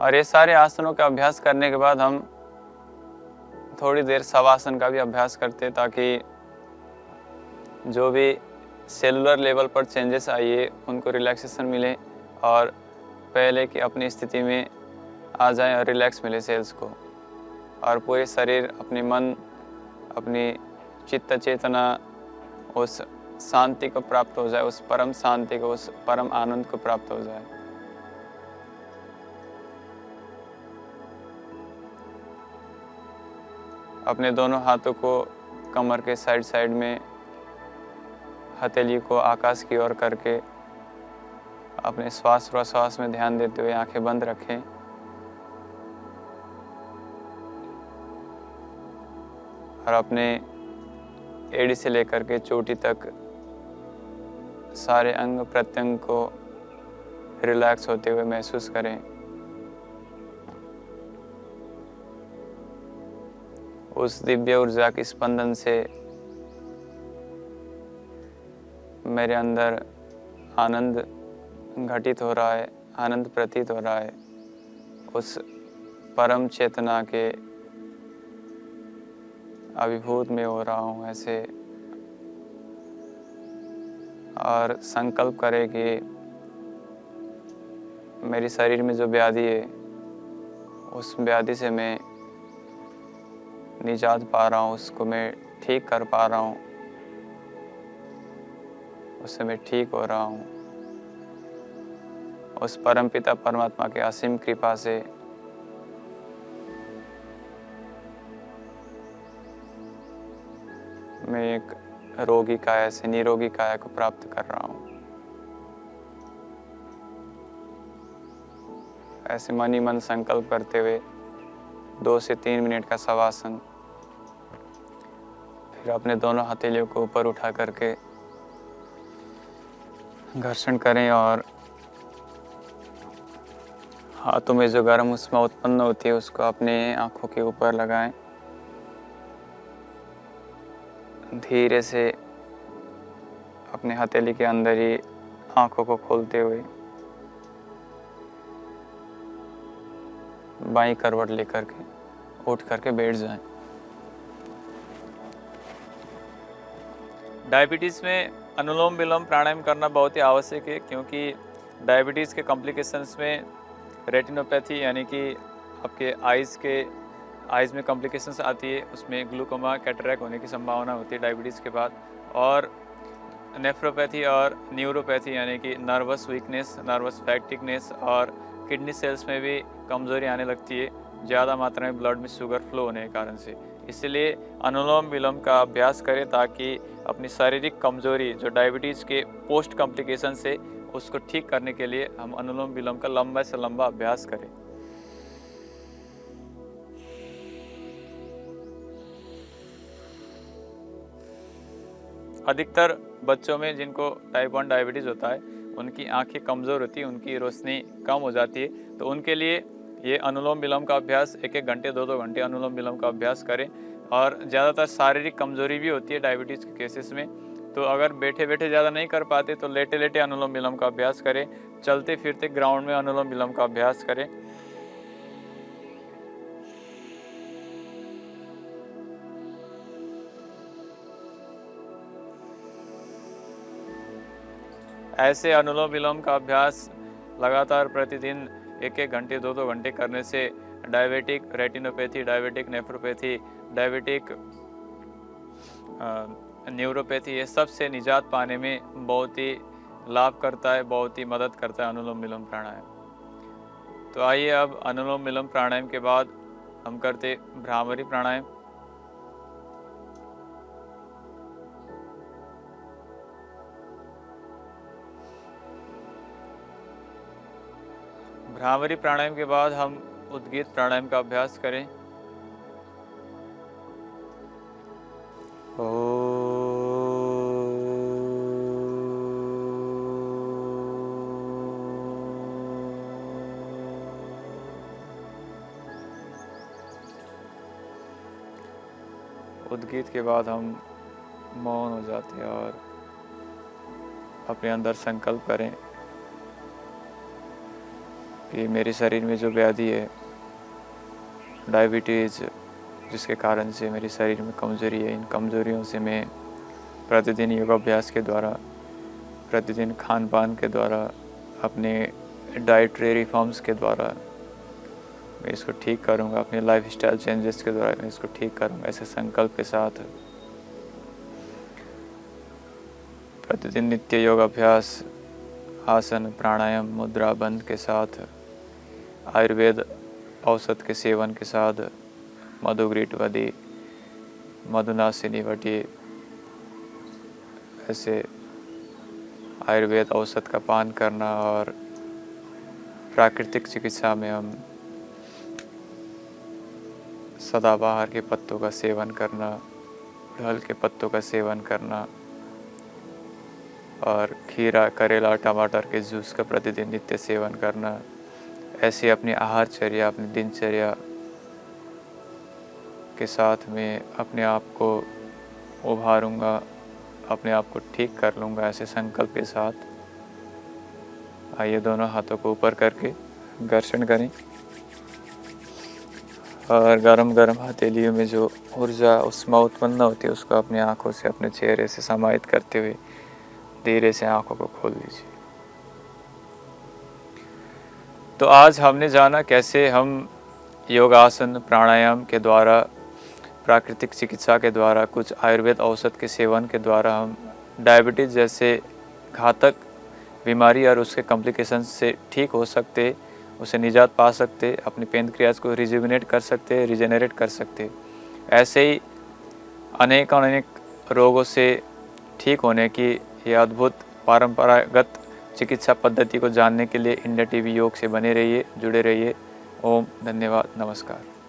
और ये सारे आसनों का अभ्यास करने के बाद हम थोड़ी देर शवासन का भी अभ्यास करते हैं, ताकि जो भी सेलुलर लेवल पर चेंजेस आइए उनको रिलैक्सेशन मिले और पहले की अपनी स्थिति में आ जाए और रिलैक्स मिले सेल्स को, और पूरे शरीर, अपनी मन, अपनी चित्त चेतना उस शांति को प्राप्त हो जाए, उस परम शांति को, उस परम आनंद को प्राप्त हो जाए। अपने दोनों हाथों को कमर के साइड में, हथेली को आकाश की ओर करके अपने श्वास प्रश्वास में ध्यान देते हुए आंखें बंद रखें। और अपने एड़ी से लेकर के चोटी तक सारे अंग प्रत्यंग को रिलैक्स होते हुए महसूस करें। उस दिव्य ऊर्जा की स्पंदन से मेरे अंदर आनंद घटित हो रहा है, आनंद प्रतीत हो रहा है। उस परम चेतना के अभिभूत में हो रहा हूँ ऐसे। और संकल्प करें कि मेरे शरीर में जो व्याधि है, उस व्याधि से मैं निजात पा रहा हूँ, उसको मैं ठीक कर पा रहा हूँ, उससे मैं ठीक हो रहा हूँ। उस परमपिता परमात्मा के असीम कृपा से मैं एक रोगी काया से निरोगी काया को प्राप्त कर रहा हूँ। ऐसे मन ही मन संकल्प करते हुए 2 से 3 मिनट का शवासन, फिर अपने दोनों हथेलियों को ऊपर उठा करके घर्षण करें और हाथों में जो गर्म ऊष्मा उत्पन्न होती है उसको अपने आंखों के ऊपर लगाएं। धीरे से अपने हथेली के अंदर ही आंखों को खोलते हुए बाईं करवट लेकर के उठ करके बैठ जाएं। डायबिटीज़ में अनुलोम विलोम प्राणायाम करना बहुत ही आवश्यक है, क्योंकि डायबिटीज़ के कॉम्प्लिकेशंस में रेटिनोपैथी यानी कि आपके आइज़ में कॉम्प्लिकेशंस आती है, उसमें ग्लूकोमा, कैटरैक्ट होने की संभावना होती है डायबिटीज़ के बाद। और नेफ्रोपैथी और न्यूरोपैथी यानी कि नर्वस वीकनेस, नर्वस फैटिगनेस और किडनी सेल्स में भी कमज़ोरी आने लगती है ज़्यादा मात्रा में ब्लड में शुगर फ्लो होने के कारण से। इसलिए अनुलोम विलोम का अभ्यास करें, ताकि अपनी शारीरिक कमज़ोरी जो डायबिटीज़ के पोस्ट कॉम्प्लिकेशन से, उसको ठीक करने के लिए हम अनुलोम विलोम का लंबा से लंबा अभ्यास करें। अधिकतर बच्चों में जिनको टाइप 1 डायबिटीज़ होता है, उनकी आंखें कमज़ोर होती है, उनकी रोशनी कम हो जाती है, तो उनके लिए ये अनुलोम विलोम का अभ्यास 1-1 घंटे 2-2 घंटे अनुलोम विलोम का अभ्यास करें। और ज़्यादातर शारीरिक कमज़ोरी भी होती है डायबिटीज़ के केसेस में, तो अगर बैठे बैठे ज़्यादा नहीं कर पाते तो लेटे लेटे अनुलोम विलोम का अभ्यास करें, चलते फिरते ग्राउंड में अनुलोम विलोम का अभ्यास करें। ऐसे अनुलोम विलोम का अभ्यास लगातार प्रतिदिन 1-1 घंटे 2-2 घंटे करने से diabetic retinopathy, diabetic nephropathy, diabetic neuropathy, ये सब से निजात पाने में बहुत ही लाभ करता है, बहुत ही मदद करता है अनुलोम विलोम प्राणायाम। तो आइए अब अनुलोम विलोम प्राणायाम के बाद हम करते भ्रामरी प्राणायाम। भ्रामरी प्राणायाम के बाद हम उद्गीत प्राणायाम का अभ्यास करें। उद्गीत के बाद हम मौन हो जाते हैं और अपने अंदर संकल्प करें कि मेरे शरीर में जो व्याधि है डायबिटीज़, जिसके कारण से मेरे शरीर में कमज़ोरी है, इन कमज़ोरियों से मैं प्रतिदिन योगाभ्यास के द्वारा, प्रतिदिन खान पान के द्वारा, अपने डाइटरी रिफॉर्म्स के द्वारा मैं इसको ठीक करूँगा, अपने लाइफस्टाइल चेंजेस के द्वारा मैं इसको ठीक करूँगा। ऐसे संकल्प के साथ प्रतिदिन नित्य योगाभ्यास, आसन, प्राणायाम, मुद्रा बंद के साथ, आयुर्वेद औषध के सेवन के साथ, मधुग्रीट वदी, मधुनासिनी वटी, ऐसे आयुर्वेद औषध का पान करना और प्राकृतिक चिकित्सा में हम सदाबहार के पत्तों का सेवन करना, गुड़हल के पत्तों का सेवन करना और खीरा, करेला, टमाटर के जूस का प्रतिदिन नित्य सेवन करना, ऐसे अपनी आहारचर्या, अपनी दिनचर्या के साथ में अपने आप को उभारूंगा, अपने आप को ठीक कर लूँगा। ऐसे संकल्प के साथ आइए दोनों हाथों को ऊपर करके घर्षण करें और गरम गरम हथेलियों में जो ऊर्जा उष्मा उत्पन्न होती है उसको अपनी आंखों से, अपने चेहरे से समाहित करते हुए धीरे से आंखों को खोल दीजिए। तो आज हमने जाना कैसे हम योगासन, प्राणायाम के द्वारा, प्राकृतिक चिकित्सा के द्वारा, कुछ आयुर्वेद औषध के सेवन के द्वारा हम डायबिटीज़ जैसे घातक बीमारी और उसके कॉम्प्लिकेशंस से ठीक हो सकते, उसे निजात पा सकते, अपने पेनक्रियाज को रिजुविनेट कर सकते, रिजेनरेट कर सकते। ऐसे ही अनेक रोगों से ठीक होने की ये अद्भुत परंपरागत चिकित्सा पद्धति को जानने के लिए इंडिया टीवी योग से बने रहिए, जुड़े रहिए। ओम, धन्यवाद, नमस्कार।